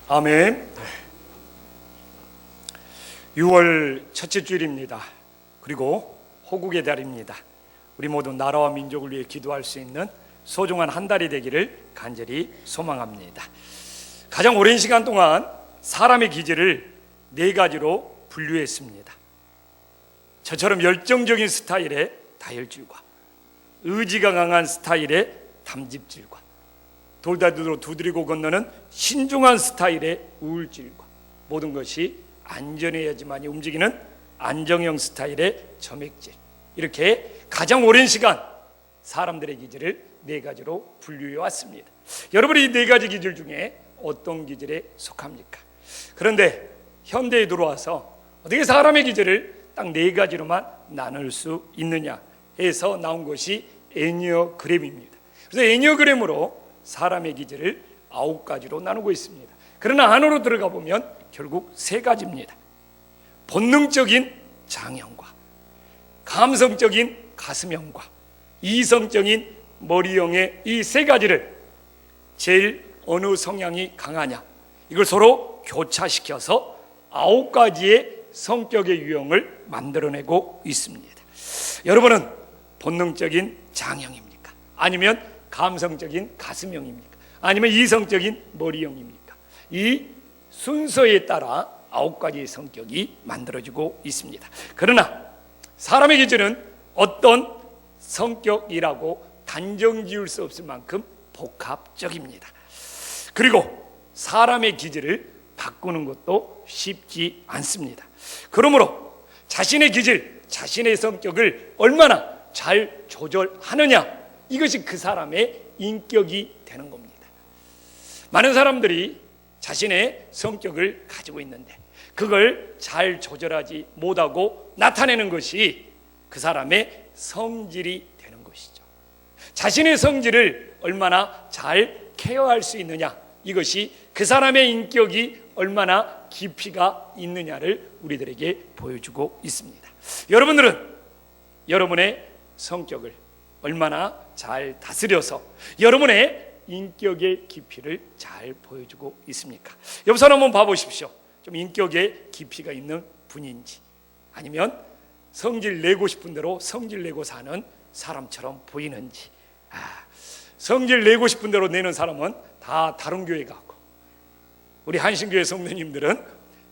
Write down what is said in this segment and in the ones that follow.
아멘. 6월 첫째 주일입니다. 그리고 호국의 달입니다. 우리 모두 나라와 민족을 위해 기도할 수 있는 소중한 한 달이 되기를 간절히 소망합니다. 가장 오랜 시간 동안 사람의 기질을 네 가지로 분류했습니다. 저처럼 열정적인 스타일의 다혈질과 의지가 강한 스타일의 담집질과 돌다리로 두드리고 건너는 신중한 스타일의 우울질과 모든 것이 안전해야지만이 움직이는 안정형 스타일의 점액질, 이렇게 가장 오랜 시간 사람들의 기질을 네 가지로 분류해 왔습니다. 여러분이 이 네 가지 기질 중에 어떤 기질에 속합니까? 그런데 현대에 들어와서 어떻게 사람의 기질을 딱 네 가지로만 나눌 수 있느냐 해서 나온 것이 애니어그램입니다. 그래서 애니어그램으로 사람의 기질을 9가지로 나누고 있습니다. 그러나 안으로 들어가 보면 결국 3가지입니다. 본능적인 장형과 감성적인 가슴형과 이성적인 머리형의 이 3가지를 제일 어느 성향이 강하냐, 이걸 서로 교차시켜서 9가지의 성격의 유형을 만들어내고 있습니다. 여러분은 본능적인 장형입니까? 아니면 감성적인 가슴형입니까? 아니면 이성적인 머리형입니까? 이 순서에 따라 9가지의 성격이 만들어지고 있습니다. 그러나 사람의 기질은 어떤 성격이라고 단정 지을 수 없을 만큼 복합적입니다. 그리고 사람의 기질을 바꾸는 것도 쉽지 않습니다. 그러므로 자신의 기질, 자신의 성격을 얼마나 잘 조절하느냐, 이것이 그 사람의 인격이 되는 겁니다. 많은 사람들이 자신의 성격을 가지고 있는데 그걸 잘 조절하지 못하고 나타내는 것이 그 사람의 성질이 되는 것이죠. 자신의 성질을 얼마나 잘 케어할 수 있느냐, 이것이 그 사람의 인격이 얼마나 깊이가 있느냐를 우리들에게 보여주고 있습니다. 여러분들은 여러분의 성격을 얼마나 잘 다스려서 여러분의 인격의 깊이를 잘 보여주고 있습니까? 옆 사람 한번 봐보십시오. 좀 인격의 깊이가 있는 분인지, 아니면 성질 내고 싶은 대로 성질 내고 사는 사람처럼 보이는지. 성질 내고 싶은 대로 내는 사람은 다 다른 교회 가고, 우리 한신교회 성도님들은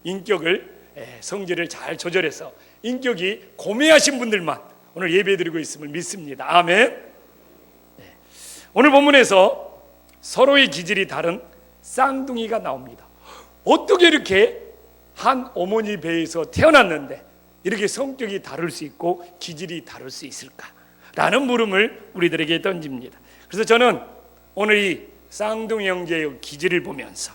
인격을, 성질을 잘 조절해서 인격이 고매하신 분들만 오늘 예배드리고 있음을 믿습니다. 아멘. 오늘 본문에서 서로의 기질이 다른 쌍둥이가 나옵니다. 어떻게 이렇게 한 어머니 배에서 태어났는데 이렇게 성격이 다를 수 있고 기질이 다를 수 있을까라는 물음을 우리들에게 던집니다. 그래서 저는 오늘 이 쌍둥이 형제의 기질을 보면서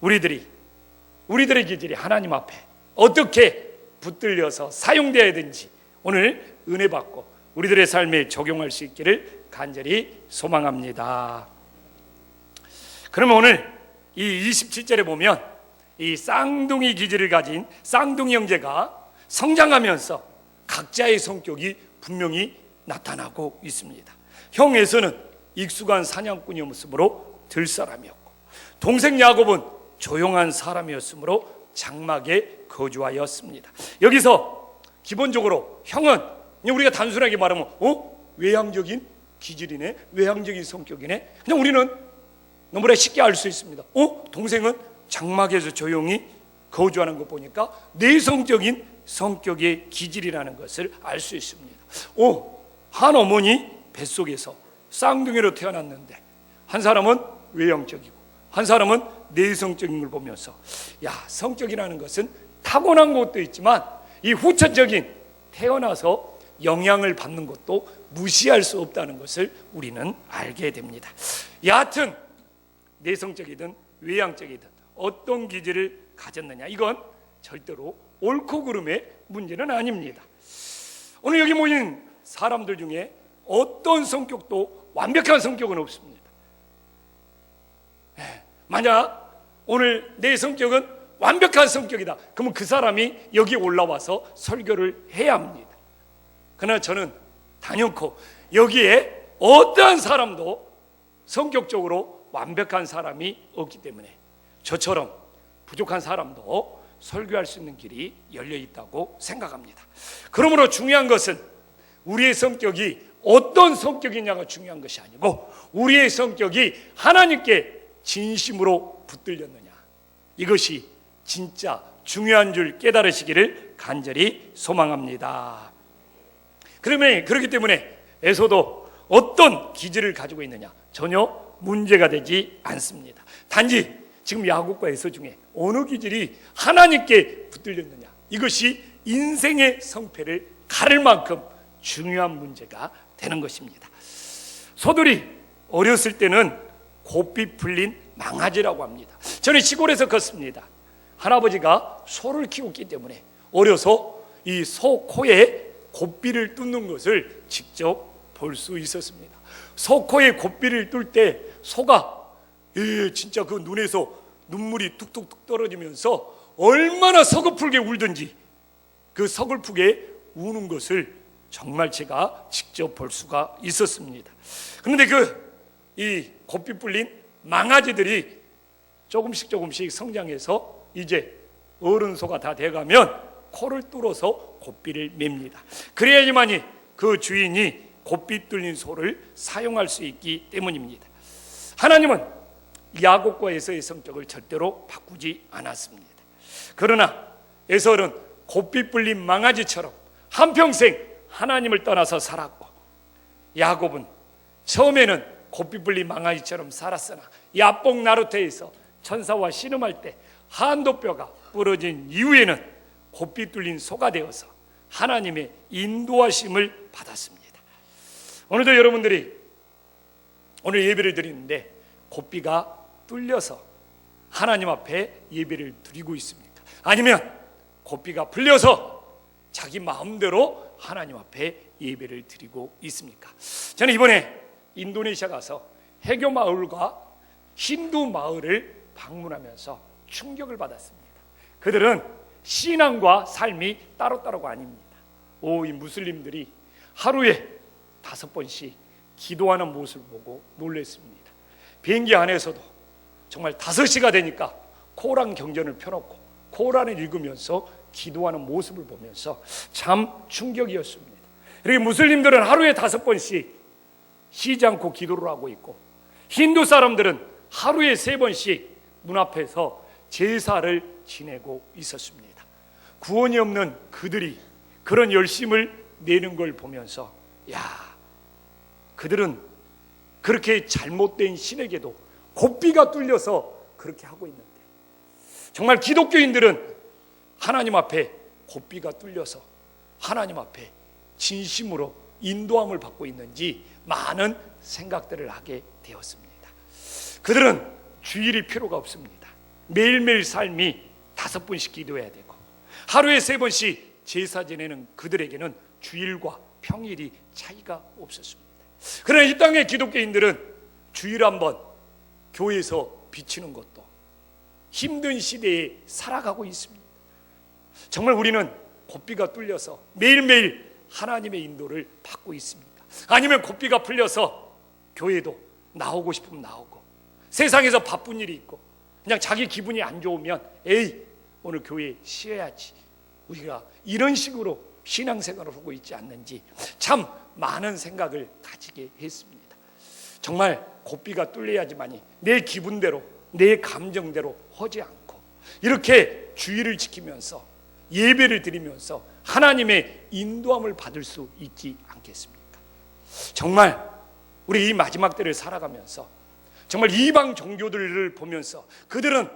우리들의 기질이 하나님 앞에 어떻게 붙들려서 사용되어야 되는지 오늘 은혜 받고 우리들의 삶에 적용할 수 있기를 간절히 소망합니다. 그러면 오늘 이 27절에 보면 이 쌍둥이 기질을 가진 쌍둥이 형제가 성장하면서 각자의 성격이 분명히 나타나고 있습니다. 형 에서는 익숙한 사냥꾼이었으므로 들사람이었고, 동생 야곱은 조용한 사람이었으므로 장막에 거주하였습니다. 여기서 기본적으로 형은 우리가 단순하게 말하면 외향적인 기질이네, 외향적인 성격이네, 그냥 우리는 너무나 쉽게 알 수 있습니다. 동생은 장막에서 조용히 거주하는 거 보니까 내성적인 성격의 기질이라는 것을 알 수 있습니다. 한 어머니 뱃속에서 쌍둥이로 태어났는데 한 사람은 외향적이고 한 사람은 내성적인 걸 보면서, 성격이라는 것은 타고난 것도 있지만 이 후천적인 태어나서 영향을 받는 것도 무시할 수 없다는 것을 우리는 알게 됩니다. 여하튼 내성적이든 외향적이든 어떤 기질을 가졌느냐, 이건 절대로 옳고 그름의 문제는 아닙니다. 오늘 여기 모인 사람들 중에 어떤 성격도 완벽한 성격은 없습니다. 만약 오늘 내 성격은 완벽한 성격이다, 그러면 그 사람이 여기 올라와서 설교를 해야 합니다. 그러나 저는 단연코 여기에 어떠한 사람도 성격적으로 완벽한 사람이 없기 때문에 저처럼 부족한 사람도 설교할 수 있는 길이 열려 있다고 생각합니다. 그러므로 중요한 것은 우리의 성격이 어떤 성격이냐가 중요한 것이 아니고 우리의 성격이 하나님께 진심으로 붙들렸느냐, 이것이 진짜 중요한 줄 깨달으시기를 간절히 소망합니다. 그렇기 때문에 에서도 어떤 기질을 가지고 있느냐 전혀 문제가 되지 않습니다. 단지 지금 야곱과 에서 중에 어느 기질이 하나님께 붙들렸느냐, 이것이 인생의 성패를 가를 만큼 중요한 문제가 되는 것입니다. 소들이 어렸을 때는 곱비 풀린 망아지라고 합니다. 저는 시골에서 컸습니다. 할아버지가 소를 키웠기 때문에 어려서 이 소 코에 곱비를 뚫는 것을 직접 볼 수 있었습니다. 소 코에 곱비를 뚫을 때 소가 진짜 그 눈에서 눈물이 뚝뚝뚝 떨어지면서 얼마나 서글프게 울든지 그 서글프게 우는 것을 정말 제가 직접 볼 수가 있었습니다. 그런데 이 곱비 뿔린 망아지들이 조금씩 성장해서 이제 어른 소가 다 돼가면 코를 뚫어서 곱비를 맵니다. 그래야지만이 그 주인이 곱비 뚫린 소를 사용할 수 있기 때문입니다. 하나님은 야곱과 에서의 성격을 절대로 바꾸지 않았습니다. 그러나 에서는 곱비 뿔린 망아지처럼 한평생 하나님을 떠나서 살았고, 야곱은 처음에는 곱비 뿔린 망아지처럼 살았으나 야복 나루터에서 천사와 씨름할 때 한도뼈가 부러진 이후에는 곱비 뚫린 소가 되어서 하나님의 인도하심을 받았습니다. 오늘도 여러분들이 오늘 예배를 드리는데 곱비가 뚫려서 하나님 앞에 예배를 드리고 있습니까? 아니면 곱비가 풀려서 자기 마음대로 하나님 앞에 예배를 드리고 있습니까? 저는 이번에 인도네시아 가서 해교 마을과 힌두 마을을 방문하면서 충격을 받았습니다. 그들은 신앙과 삶이 따로따로가 아닙니다. 이 무슬림들이 하루에 5번씩 기도하는 모습을 보고 놀랐습니다. 비행기 안에서도 정말 5시가 되니까 코란 경전을 펴놓고 코란을 읽으면서 기도하는 모습을 보면서 참 충격이었습니다. 이렇게 무슬림들은 하루에 5번씩 쉬지 않고 기도를 하고 있고, 힌두 사람들은 하루에 3번씩 문 앞에서 제사를 지내고 있었습니다. 구원이 없는 그들이 그런 열심을 내는 걸 보면서 그들은 그렇게 잘못된 신에게도 곱비가 뚫려서 그렇게 하고 있는데, 정말 기독교인들은 하나님 앞에 곱비가 뚫려서 하나님 앞에 진심으로 인도함을 받고 있는지 많은 생각들을 하게 되었습니다. 그들은 주일이 필요가 없습니다. 매일매일 삶이 5번씩 기도해야 되고 하루에 3번씩 제사 지내는 그들에게는 주일과 평일이 차이가 없었습니다. 그러나 이 땅의 기독교인들은 주일 한번 교회에서 비치는 것도 힘든 시대에 살아가고 있습니다. 정말 우리는 곱비가 뚫려서 매일매일 하나님의 인도를 받고 있습니까? 아니면 곱비가 풀려서 교회도 나오고 싶으면 나오고, 세상에서 바쁜 일이 있고 그냥 자기 기분이 안 좋으면 오늘 교회 쉬어야지, 우리가 이런 식으로 신앙생활을 하고 있지 않는지 참 많은 생각을 가지게 했습니다. 정말 곱비가 뚫려야지만이 내 기분대로 내 감정대로 하지 않고 이렇게 주의를 지키면서 예배를 드리면서 하나님의 인도함을 받을 수 있지 않겠습니까? 정말 우리 이 마지막 때를 살아가면서 정말 이방 종교들을 보면서 그들은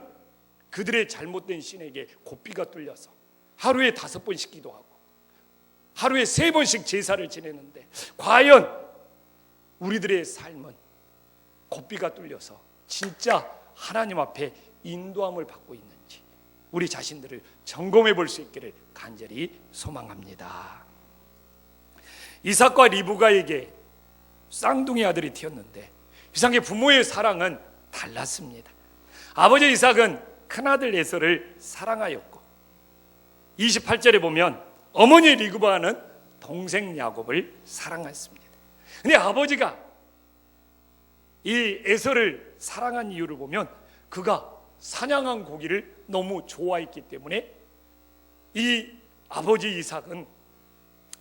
그들의 잘못된 신에게 곱비가 뚫려서 하루에 5번씩 기도하고 하루에 3번씩 제사를 지내는데, 과연 우리들의 삶은 곱비가 뚫려서 진짜 하나님 앞에 인도함을 받고 있는지 우리 자신들을 점검해 볼 수 있기를 간절히 소망합니다. 이삭과 리브가에게 쌍둥이 아들이 튀었는데 이삭의 부모의 사랑은 달랐습니다. 아버지 이삭은 큰아들 에서를 사랑하였고 28절에 보면 어머니 리브가는 동생 야곱을 사랑했습니다. 근데 아버지가 이 에서를 사랑한 이유를 보면 그가 사냥한 고기를 너무 좋아했기 때문에 이 아버지 이삭은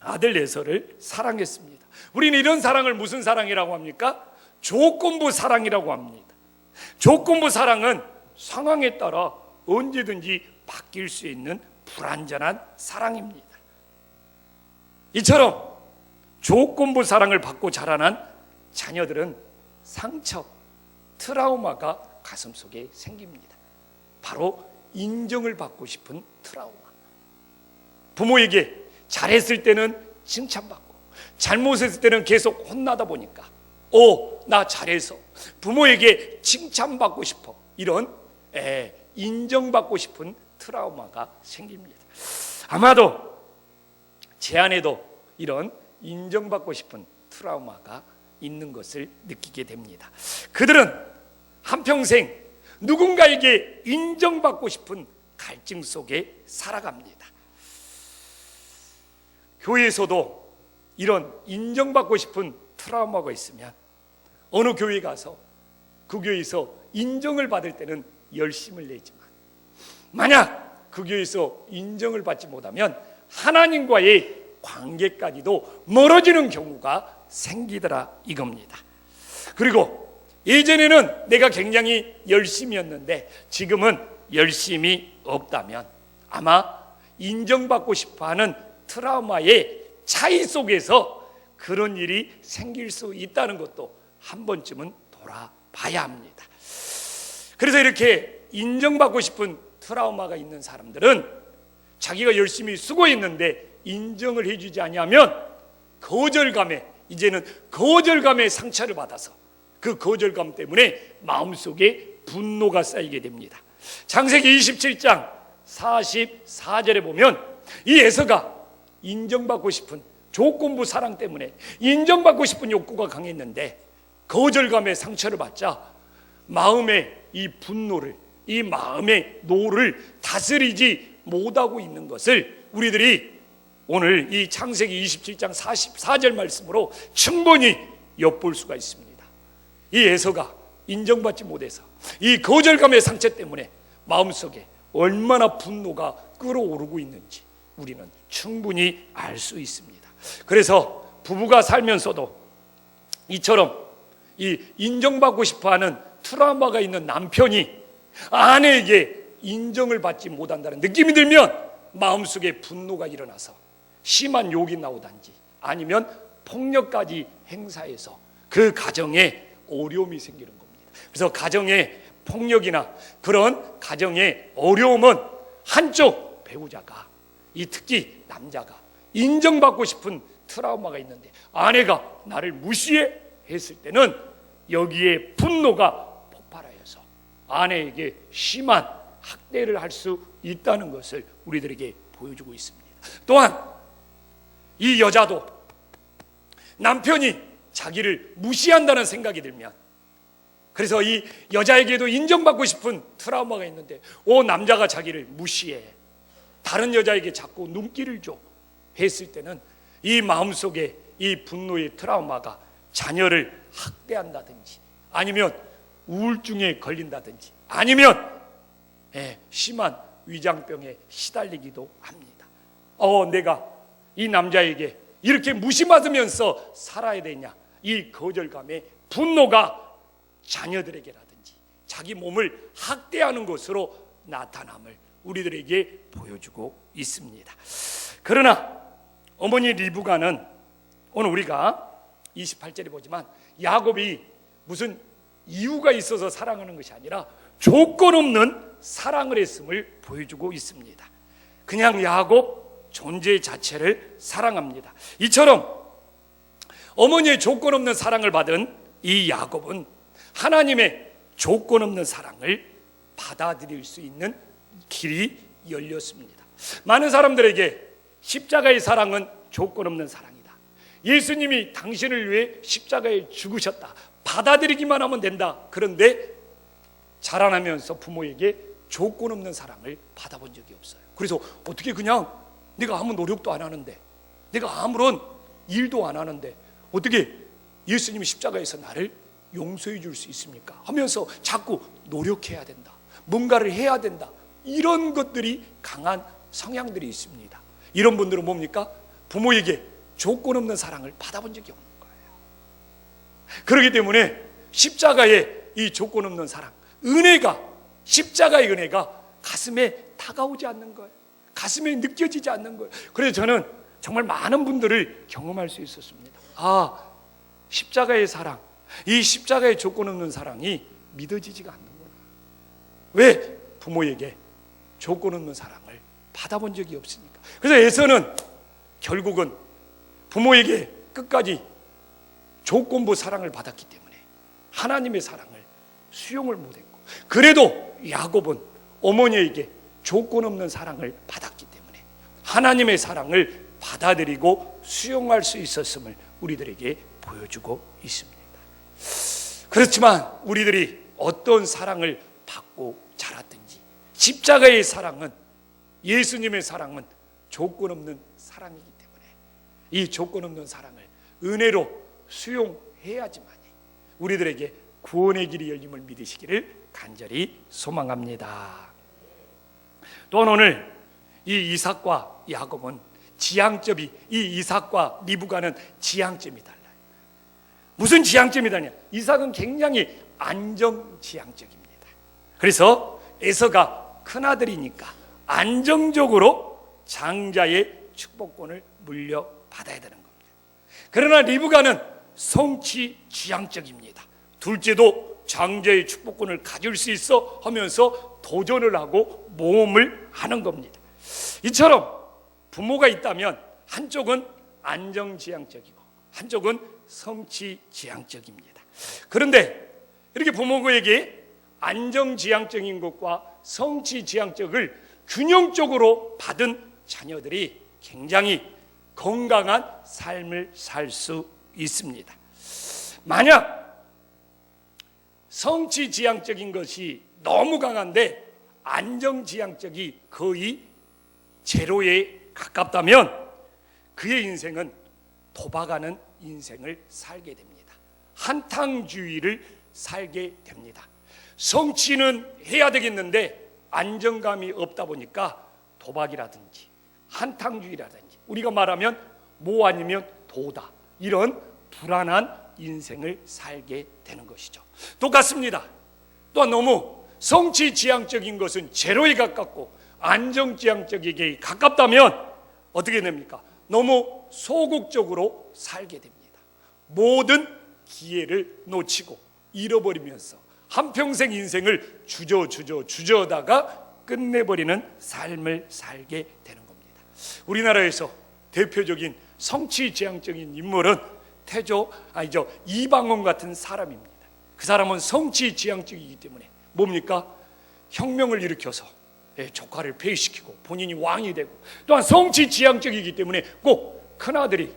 아들 에서를 사랑했습니다. 우리는 이런 사랑을 무슨 사랑이라고 합니까? 조건부 사랑이라고 합니다. 조건부 사랑은 상황에 따라 언제든지 바뀔 수 있는 불완전한 사랑입니다. 이처럼 조건부 사랑을 받고 자라난 자녀들은 상처, 트라우마가 가슴속에 생깁니다. 바로 인정을 받고 싶은 트라우마. 부모에게 잘했을 때는 칭찬받고 잘못했을 때는 계속 혼나다 보니까 나 잘해서 부모에게 칭찬받고 싶어, 이런 인정받고 싶은 트라우마가 생깁니다. 아마도 제 안에도 이런 인정받고 싶은 트라우마가 있는 것을 느끼게 됩니다. 그들은 한평생 누군가에게 인정받고 싶은 갈증 속에 살아갑니다. 교회에서도 이런 인정받고 싶은 트라우마가 있으면 어느 교회 가서 그 교회에서 인정을 받을 때는 열심을 내지만, 만약 그 교회에서 인정을 받지 못하면 하나님과의 관계까지도 멀어지는 경우가 생기더라 이겁니다. 그리고 예전에는 내가 굉장히 열심이었는데 지금은 열심이 없다면 아마 인정받고 싶어하는 트라우마의 차이 속에서 그런 일이 생길 수 있다는 것도 한 번쯤은 돌아봐야 합니다. 그래서 이렇게 인정받고 싶은 트라우마가 있는 사람들은 자기가 열심히 수고했는데 인정을 해주지 아니하면 이제는 거절감의 상처를 받아서 그 거절감 때문에 마음속에 분노가 쌓이게 됩니다. 창세기 27장 44절에 보면 이 에서가 인정받고 싶은 조건부 사랑 때문에 인정받고 싶은 욕구가 강했는데 거절감의 상처를 받자 마음의 이 분노를, 이 마음의 노를 다스리지 못하고 있는 것을 우리들이 오늘 이 창세기 27장 44절 말씀으로 충분히 엿볼 수가 있습니다. 이 에서가 인정받지 못해서 이 거절감의 상처 때문에 마음속에 얼마나 분노가 끓어오르고 있는지 우리는 충분히 알 수 있습니다. 그래서 부부가 살면서도 이처럼 이 인정받고 싶어하는 트라우마가 있는 남편이 아내에게 인정을 받지 못한다는 느낌이 들면 마음속에 분노가 일어나서 심한 욕이 나오든지 아니면 폭력까지 행사해서 그 가정에 어려움이 생기는 겁니다. 그래서 가정의 폭력이나 그런 가정의 어려움은 한쪽 배우자가, 특히 남자가 인정받고 싶은 트라우마가 있는데 아내가 나를 무시해 했을 때는 여기에 분노가 폭발하여서 아내에게 심한 학대를 할 수 있다는 것을 우리들에게 보여주고 있습니다. 또한 이 여자도 남편이 자기를 무시한다는 생각이 들면, 그래서 이 여자에게도 인정받고 싶은 트라우마가 있는데 남자가 자기를 무시해, 다른 여자에게 자꾸 눈길을 줘 했을 때는 이 마음속에 이 분노의 트라우마가 자녀를 학대한다든지 아니면 우울증에 걸린다든지 아니면 심한 위장병에 시달리기도 합니다. 내가 이 남자에게 이렇게 무시받으면서 살아야 되냐, 이 거절감의 분노가 자녀들에게라든지 자기 몸을 학대하는 것으로 나타남을 우리들에게 보여주고 있습니다. 그러나 어머니 리브가는 오늘 우리가 28절에 보지만 야곱이 무슨 이유가 있어서 사랑하는 것이 아니라 조건 없는 사랑을 했음을 보여주고 있습니다. 그냥 야곱 존재 자체를 사랑합니다. 이처럼 어머니의 조건 없는 사랑을 받은 이 야곱은 하나님의 조건 없는 사랑을 받아들일 수 있는 길이 열렸습니다. 많은 사람들에게 십자가의 사랑은 조건 없는 사랑이다, 예수님이 당신을 위해 십자가에 죽으셨다, 받아들이기만 하면 된다. 그런데 자라나면서 부모에게 조건 없는 사랑을 받아본 적이 없어요. 그래서 어떻게 그냥 내가 아무 노력도 안 하는데, 내가 아무런 일도 안 하는데 어떻게 예수님이 십자가에서 나를 용서해 줄 수 있습니까? 하면서 자꾸 노력해야 된다, 뭔가를 해야 된다, 이런 것들이 강한 성향들이 있습니다. 이런 분들은 뭡니까? 부모에게 조건 없는 사랑을 받아본 적이 없는 거예요. 그렇기 때문에 십자가의 이 조건 없는 사랑, 은혜가, 십자가의 은혜가 가슴에 다가오지 않는 거예요. 가슴에 느껴지지 않는 거예요. 그래서 저는 정말 많은 분들을 경험할 수 있었습니다. 아, 십자가의 사랑, 이 십자가의 조건 없는 사랑이 믿어지지가 않는구나. 왜? 부모에게 조건 없는 사랑을 받아본 적이 없으니까. 그래서 에서는 결국은 부모에게 끝까지 조건부 사랑을 받았기 때문에 하나님의 사랑을 수용을 못했고, 그래도 야곱은 어머니에게 조건 없는 사랑을 받았기 때문에 하나님의 사랑을 받아들이고 수용할 수 있었음을 우리들에게 보여주고 있습니다. 그렇지만 우리들이 어떤 사랑을 받고 자랐든지 십자가의 사랑은, 예수님의 사랑은 조건 없는 사랑이기 때문에 이 조건 없는 사랑을 은혜로 수용해야지만이 우리들에게 구원의 길이 열림을 믿으시기를 간절히 소망합니다. 또한 오늘 이 이삭과 야곱은 지향점이, 이 이삭과 리브가는 지향점이 달라요. 무슨 지향점이 다르냐? 이삭은 굉장히 안정지향적입니다. 그래서 에서가 큰아들이니까 안정적으로 장자의 축복권을 물려받아야 되는 겁니다. 그러나 리브가는 성취지향적입니다. 둘째도 장자의 축복권을 가질 수 있어 하면서 도전을 하고 모험을 하는 겁니다. 이처럼 부모가 있다면 한쪽은 안정지향적이고 한쪽은 성취지향적입니다. 그런데 이렇게 부모에게 안정지향적인 것과 성취지향적을 균형적으로 받은 자녀들이 굉장히 건강한 삶을 살 수 있습니다. 만약 성취지향적인 것이 너무 강한데 안정지향적이 거의 제로에 가깝다면 그의 인생은 도박하는 인생을 살게 됩니다. 한탕주의를 살게 됩니다. 성취는 해야 되겠는데 안정감이 없다 보니까 도박이라든지 한탕주의라든지, 우리가 말하면 뭐 아니면 도다, 이런 불안한 인생을 살게 되는 것이죠. 똑같습니다. 또한 너무 성취지향적인 것은 제로에 가깝고 안정지향적에게 가깝다면 어떻게 됩니까? 너무 소극적으로 살게 됩니다. 모든 기회를 놓치고 잃어버리면서 한평생 인생을 주저다가 끝내버리는 삶을 살게 되는 겁니다. 우리나라에서 대표적인 성취지향적인 인물은 이방원 같은 사람입니다. 그 사람은 성취지향적이기 때문에 뭡니까? 혁명을 일으켜서 조카를 폐위시키고 본인이 왕이 되고, 또한 성취지향적이기 때문에 꼭 큰아들이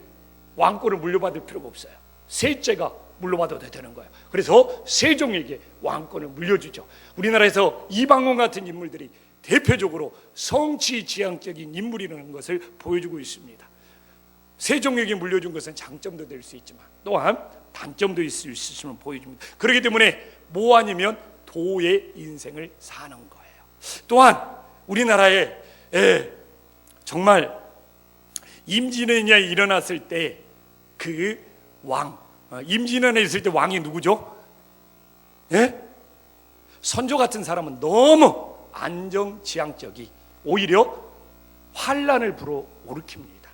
왕권을 물려받을 필요가 없어요. 셋째가 물려받아도 되는 거예요. 그래서 세종에게 왕권을 물려주죠. 우리나라에서 이방원 같은 인물들이 대표적으로 성취지향적인 인물이라는 것을 보여주고 있습니다. 세종에게 물려준 것은 장점도 될 수 있지만 또한 단점도 있을 수 있음을 보여줍니다. 그렇기 때문에 뭐 아니면 도의 인생을 사는 거예요. 또한 우리나라에 정말 임진왜란이 일어났을 때 그 임진왜란이 있을 때 왕이 누구죠? 선조 같은 사람은 너무 안정지향적이 오히려 환란을 불어일으킵니다.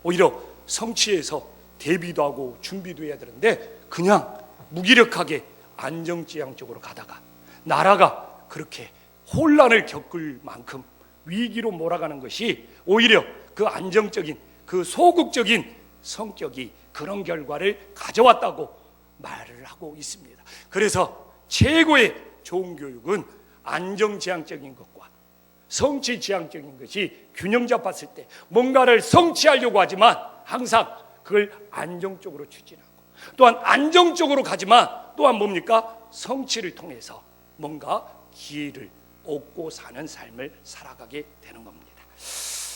오히려 성취해서 대비도 하고 준비도 해야 되는데 그냥 무기력하게 안정지향적으로 가다가 나라가 그렇게 혼란을 겪을 만큼 위기로 몰아가는 것이 오히려 그 안정적인, 그 소극적인 성격이 그런 결과를 가져왔다고 말을 하고 있습니다. 그래서 최고의 좋은 교육은 안정지향적인 것과 성취지향적인 것이 균형 잡았을 때 뭔가를 성취하려고 하지만 항상 그걸 안정적으로 추진하고, 또한 안정적으로 가지만 또한 뭡니까? 성취를 통해서 뭔가 기회를 얻고 사는 삶을 살아가게 되는 겁니다.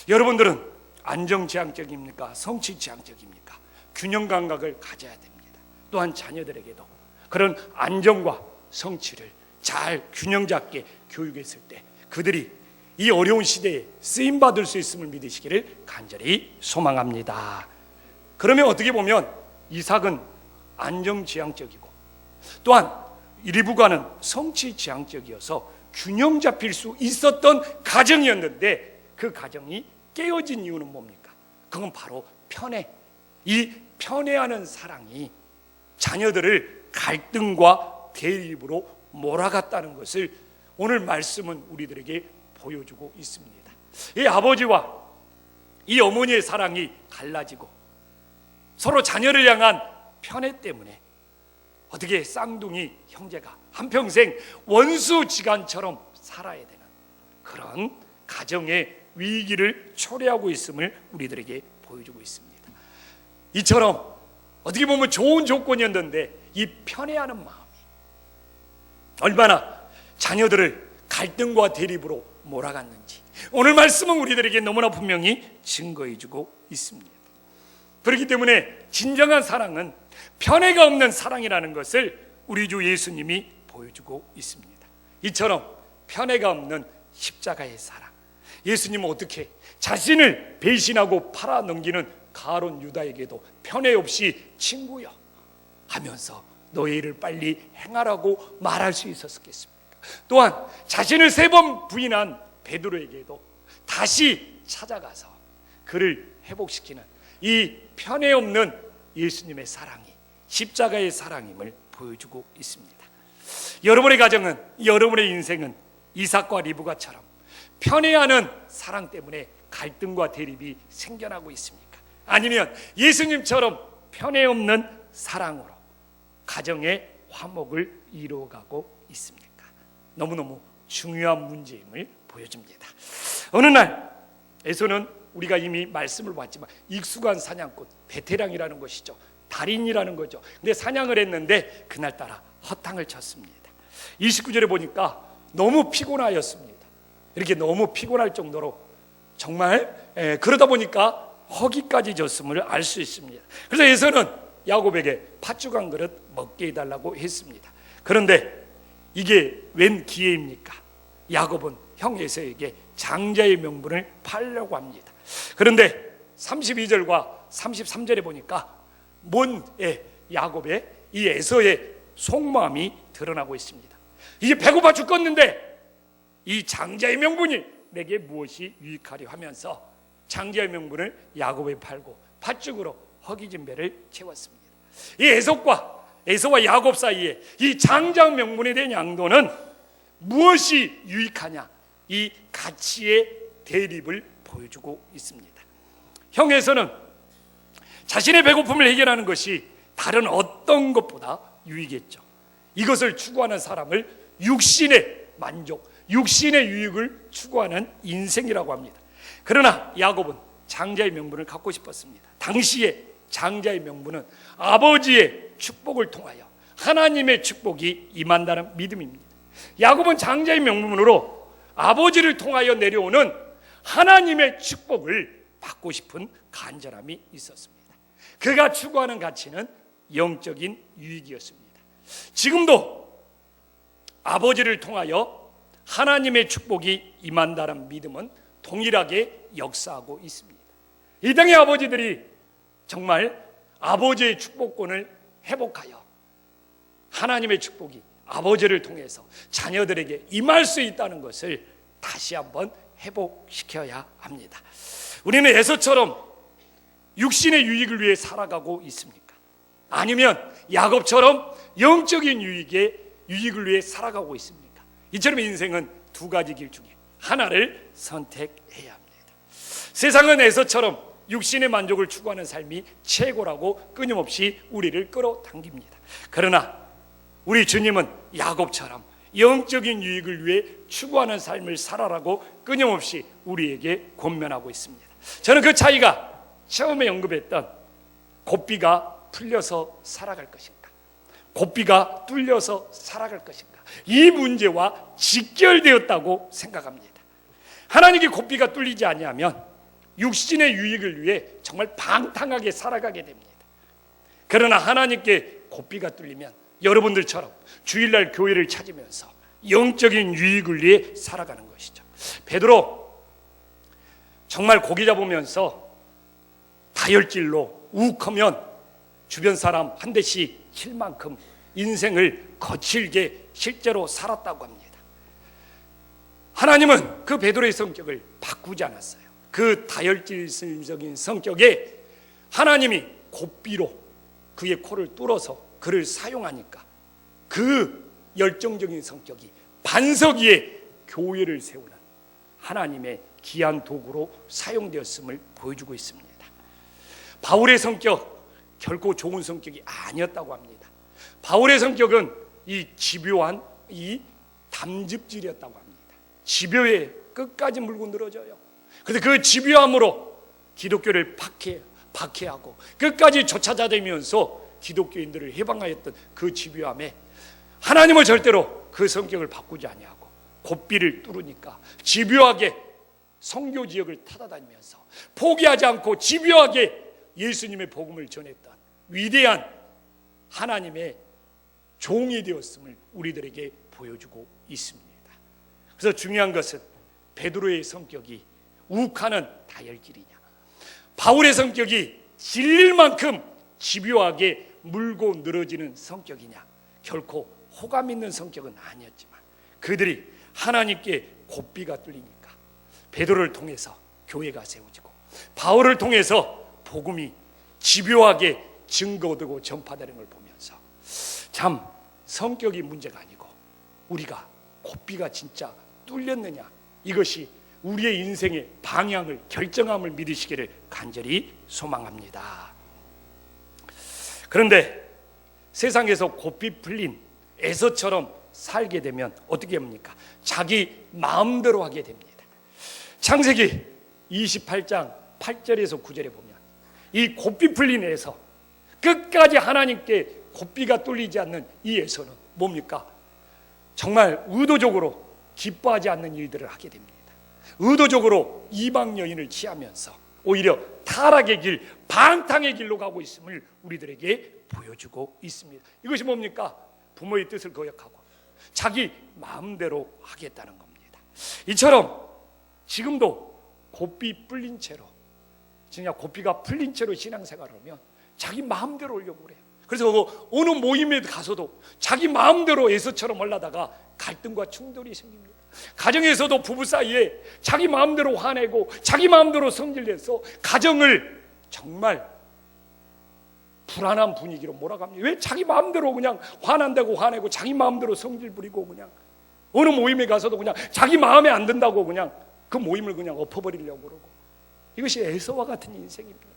여러분들은 안정지향적입니까? 성취지향적입니까? 균형 감각을 가져야 됩니다. 또한 자녀들에게도 그런 안정과 성취를 잘 균형 잡게 교육했을 때 그들이 이 어려운 시대에 쓰임 받을 수 있음을 믿으시기를 간절히 소망합니다. 그러면 어떻게 보면 이삭은 안정지향적이고 또한 리브가는 성취지향적이어서 균형 잡힐 수 있었던 가정이었는데 그 가정이 깨어진 이유는 뭡니까? 그건 바로 편애. 이 편애하는 사랑이 자녀들을 갈등과 대립으로 몰아갔다는 것을 오늘 말씀은 우리들에게 보여주고 있습니다. 이 아버지와 이 어머니의 사랑이 갈라지고 서로 자녀를 향한 편애 때문에 어떻게 쌍둥이 형제가 한평생 원수지간처럼 살아야 되는 그런 가정의 위기를 초래하고 있음을 우리들에게 보여주고 있습니다. 이처럼 어떻게 보면 좋은 조건이었는데 이 편애하는 마음이 얼마나 자녀들을 갈등과 대립으로 몰아갔는지 오늘 말씀은 우리들에게 너무나 분명히 증거해주고 있습니다. 그렇기 때문에 진정한 사랑은 편애가 없는 사랑이라는 것을 우리 주 예수님이 보여주고 있습니다. 이처럼 편애가 없는 십자가의 사랑, 예수님은 어떻게 자신을 배신하고 팔아넘기는 가룟 유다에게도 편애 없이 친구여 하면서 너의 일을 빨리 행하라고 말할 수 있었겠습니까? 또한 자신을 3번 부인한 베드로에게도 다시 찾아가서 그를 회복시키는 이 편애 없는 예수님의 사랑이 십자가의 사랑임을 보여주고 있습니다. 여러분의 가정은, 여러분의 인생은 이삭과 리브가처럼 편애하는 사랑 때문에 갈등과 대립이 생겨나고 있습니까? 아니면 예수님처럼 편애 없는 사랑으로 가정의 화목을 이루어가고 있습니까? 너무너무 중요한 문제임을 보여줍니다. 어느 날 에서는 우리가 이미 말씀을 봤지만 익숙한 사냥꾼 베테랑이라는 것이죠. 달인이라는 거죠. 근데 사냥을 했는데 그날따라 허탕을 쳤습니다. 29절에 보니까 너무 피곤하였습니다. 이렇게 너무 피곤할 정도로 정말 그러다 보니까 허기까지 졌음을 알 수 있습니다. 그래서 에서는 야곱에게 팥죽 한 그릇 먹게 해달라고 했습니다. 그런데 이게 웬 기회입니까? 야곱은 형 에서에게 장자의 명분을 팔려고 합니다. 그런데 32절과 33절에 보니까 야곱의 이 에서의 속마음이 드러나고 있습니다. 이제 배고파 죽겠는데 이 장자의 명분이 내게 무엇이 유익하려 하면서 장자의 명분을 야곱에 팔고 팥죽으로 허기진 배를 채웠습니다. 이 에서와 야곱 사이에 이 장자 명분에 대한 양도는 무엇이 유익하냐, 이 가치의 대립을 보여주고 있습니다. 형 에서는 자신의 배고픔을 해결하는 것이 다른 어떤 것보다 유익했죠. 이것을 추구하는 사람을 육신의 만족, 육신의 유익을 추구하는 인생이라고 합니다. 그러나 야곱은 장자의 명분을 갖고 싶었습니다. 당시에 장자의 명분은 아버지의 축복을 통하여 하나님의 축복이 임한다는 믿음입니다. 야곱은 장자의 명분으로 아버지를 통하여 내려오는 하나님의 축복을 받고 싶은 간절함이 있었습니다. 그가 추구하는 가치는 영적인 유익이었습니다. 지금도 아버지를 통하여 하나님의 축복이 임한다는 믿음은 동일하게 역사하고 있습니다. 이 땅의 아버지들이 정말 아버지의 축복권을 회복하여 하나님의 축복이 아버지를 통해서 자녀들에게 임할 수 있다는 것을 다시 한번 회복시켜야 합니다. 우리는 에서처럼 육신의 유익을 위해 살아가고 있습니까? 아니면 야곱처럼 영적인 유익을 위해 살아가고 있습니까? 이처럼 인생은 두 가지 길 중에 하나를 선택해야 합니다. 세상은 에서처럼 육신의 만족을 추구하는 삶이 최고라고 끊임없이 우리를 끌어당깁니다. 그러나 우리 주님은 야곱처럼 영적인 유익을 위해 추구하는 삶을 살아라고 끊임없이 우리에게 권면하고 있습니다. 저는 그 차이가 처음에 언급했던 고삐가 풀려서 살아갈 것인가, 고삐가 뚫려서 살아갈 것인가, 이 문제와 직결되었다고 생각합니다. 하나님께 고삐가 뚫리지 아니하면 육신의 유익을 위해 정말 방탕하게 살아가게 됩니다. 그러나 하나님께 고삐가 뚫리면 여러분들처럼 주일날 교회를 찾으면서 영적인 유익을 위해 살아가는 것이죠. 베드로 정말 고기 잡으면서 다혈질로 욱하면 주변 사람 한 대씩 칠 만큼 인생을 거칠게 실제로 살았다고 합니다. 하나님은 그 베드로의 성격을 바꾸지 않았어요. 그 다혈질적인 성격에 하나님이 고삐로 그의 코를 뚫어서 그를 사용하니까 그 열정적인 성격이 반석 위에 교회를 세우는 하나님의 귀한 도구로 사용되었음을 보여주고 있습니다. 바울의 성격 결코 좋은 성격이 아니었다고 합니다. 바울의 성격은 이 집요한 이 담즙질이었다고 합니다. 집요에 끝까지 물고 늘어져요. 그래서 그 집요함으로 기독교를 박해하고 끝까지 쫓아다니면서 기독교인들을 해방하였던 그 집요함에 하나님은 절대로 그 성격을 바꾸지 아니하고 고삐를 뚫으니까 집요하게 선교 지역을 타다다니면서 포기하지 않고 집요하게 예수님의 복음을 전했던 위대한 하나님의 종이 되었음을 우리들에게 보여주고 있습니다. 그래서 중요한 것은 베드로의 성격이 욱하는 다혈질이냐, 바울의 성격이 질릴 만큼 집요하게 물고 늘어지는 성격이냐, 결코 호감 있는 성격은 아니었지만 그들이 하나님께 고삐가 뚫리니까 베드로를 통해서 교회가 세워지고 바울을 통해서 복음이 집요하게 증거되고 전파되는 걸 보면서 참 성격이 문제가 아니고 우리가 고삐가 진짜 뚫렸느냐, 이것이 우리의 인생의 방향을 결정함을 믿으시기를 간절히 소망합니다. 그런데 세상에서 고삐 풀린 에서처럼 살게 되면 어떻게 합니까? 자기 마음대로 하게 됩니다. 창세기 28장 8절에서 9절에 보면 이 고삐 풀린 에서, 끝까지 하나님께 고삐가 뚫리지 않는 이 에서는 뭡니까? 정말 의도적으로 기뻐하지 않는 일들을 하게 됩니다. 의도적으로 이방 여인을 취하면서 오히려 타락의 길, 방탕의 길로 가고 있음을 우리들에게 보여주고 있습니다. 이것이 뭡니까? 부모의 뜻을 거역하고 자기 마음대로 하겠다는 겁니다. 이처럼 지금도 고삐 풀린 채로, 진짜 고삐가 풀린 채로 신앙생활을 하면 자기 마음대로 하려고 그래요. 그래서 어느 모임에 가서도 자기 마음대로 에서처럼 하려다가 갈등과 충돌이 생깁니다. 가정에서도 부부 사이에 자기 마음대로 화내고 자기 마음대로 성질내서 가정을 정말 불안한 분위기로 몰아갑니다. 왜 자기 마음대로 그냥 화난다고 화내고 자기 마음대로 성질 부리고 그냥 어느 모임에 가서도 그냥 자기 마음에 안 든다고 그냥 그 모임을 그냥 엎어버리려고 그러고, 이것이 에서와 같은 인생입니다.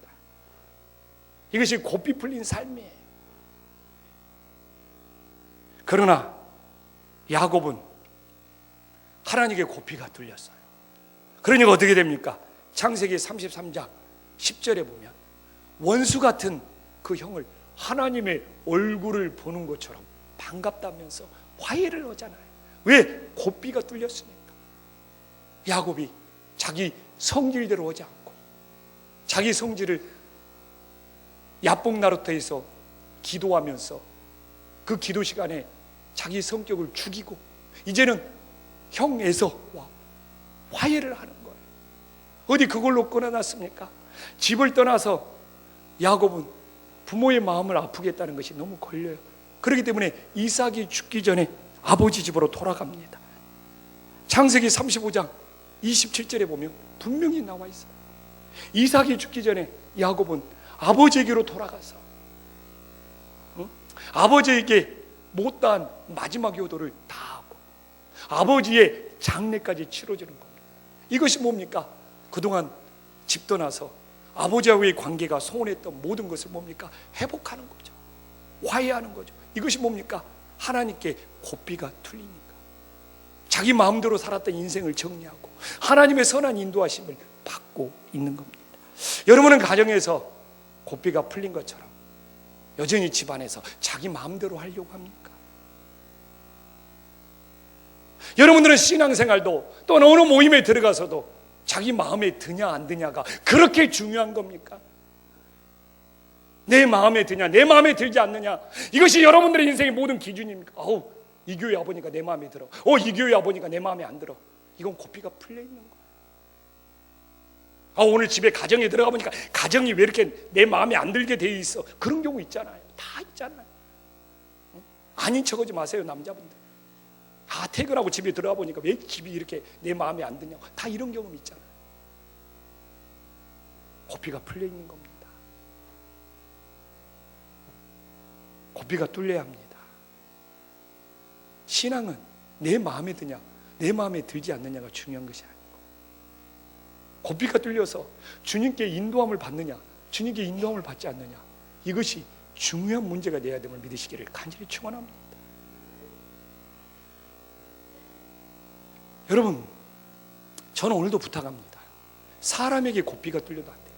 이것이 고삐 풀린 삶이에요. 그러나 야곱은 하나님께 고삐가 뚫렸어요. 그러니까 어떻게 됩니까? 창세기 33장 10절에 보면 원수 같은 그 형을 하나님의 얼굴을 보는 것처럼 반갑다면서 화해를 하잖아요. 왜? 고삐가 뚫렸으니까. 야곱이 자기 성질대로 하지 않고 자기 성질을 야복나루터에서 기도하면서 그 기도 시간에 자기 성격을 죽이고 이제는 형 에서와 화해를 하는 거예요. 어디 그걸로 끊어놨습니까? 집을 떠나서 야곱은 부모의 마음을 아프게 했다는 것이 너무 걸려요. 그렇기 때문에 이삭이 죽기 전에 아버지 집으로 돌아갑니다. 창세기 35장 27절에 보면 분명히 나와 있어요. 이삭이 죽기 전에 야곱은 아버지에게로 돌아가서 아버지에게 못다한 마지막 효도를 다 하고 아버지의 장례까지 치러주는 겁니다. 이것이 뭡니까? 그동안 집 떠나서 아버지와의 관계가 소원했던 모든 것을 뭡니까? 회복하는 거죠. 화해하는 거죠. 이것이 뭡니까? 하나님께 고삐가 뚫리니까 자기 마음대로 살았던 인생을 정리하고 하나님의 선한 인도하심을 받고 있는 겁니다. 여러분은 가정에서 고삐가 풀린 것처럼 여전히 집안에서 자기 마음대로 하려고 합니까? 여러분들은 신앙생활도 또 어느 모임에 들어가서도 자기 마음에 드냐 안 드냐가 그렇게 중요한 겁니까? 내 마음에 드냐 내 마음에 들지 않느냐, 이것이 여러분들의 인생의 모든 기준입니까? 이 교회 와보니까 내 마음에 들어. 이 교회 와보니까 내 마음에 안 들어. 이건 고삐가 풀려 있는 거야. 오늘 집에 가정에 들어가 보니까 가정이 왜 이렇게 내 마음에 안 들게 돼 있어. 그런 경우 있잖아요. 다 있잖아요. 아닌 척하지 마세요, 남자분들. 퇴근하고 집에 들어가 보니까 왜 집이 이렇게 내 마음에 안 드냐고. 다 이런 경험 있잖아요. 고삐가 풀려 있는 겁니다. 고삐가 뚫려야 합니다. 신앙은 내 마음에 드냐, 내 마음에 들지 않느냐가 중요한 것이 아니고, 고삐가 뚫려서 주님께 인도함을 받느냐, 주님께 인도함을 받지 않느냐, 이것이 중요한 문제가 되어야 됨을 믿으시기를 간절히 축원합니다. 여러분, 저는 오늘도 부탁합니다. 사람에게 고삐가 뚫려도 안 됩니다.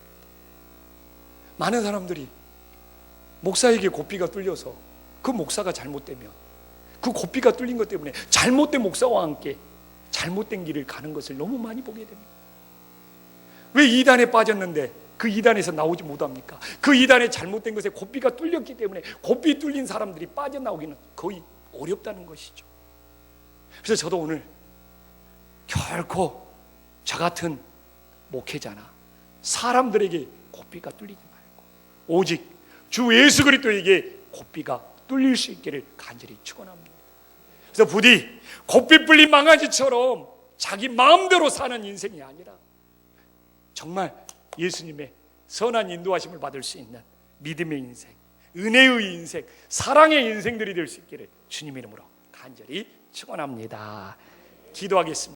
많은 사람들이 목사에게 고삐가 뚫려서 그 목사가 잘못되면 그 고삐가 뚫린 것 때문에 잘못된 목사와 함께 잘못된 길을 가는 것을 너무 많이 보게 됩니다. 왜 이단에 빠졌는데 그 이단에서 나오지 못합니까? 그 이단에 잘못된 것에 고삐가 뚫렸기 때문에 고삐 뚫린 사람들이 빠져나오기는 거의 어렵다는 것이죠. 그래서 저도 오늘 결코 저 같은 목회자나 사람들에게 고삐가 뚫리지 말고 오직 주 예수 그리스도에게 고삐가 뚫릴 수 있기를 간절히 축원합니다. 그래서 부디 고삐 뿔린 망아지처럼 자기 마음대로 사는 인생이 아니라 정말 예수님의 선한 인도하심을 받을 수 있는 믿음의 인생, 은혜의 인생, 사랑의 인생들이 될 수 있기를 주님의 이름으로 간절히 축원합니다. 기도하겠습니다.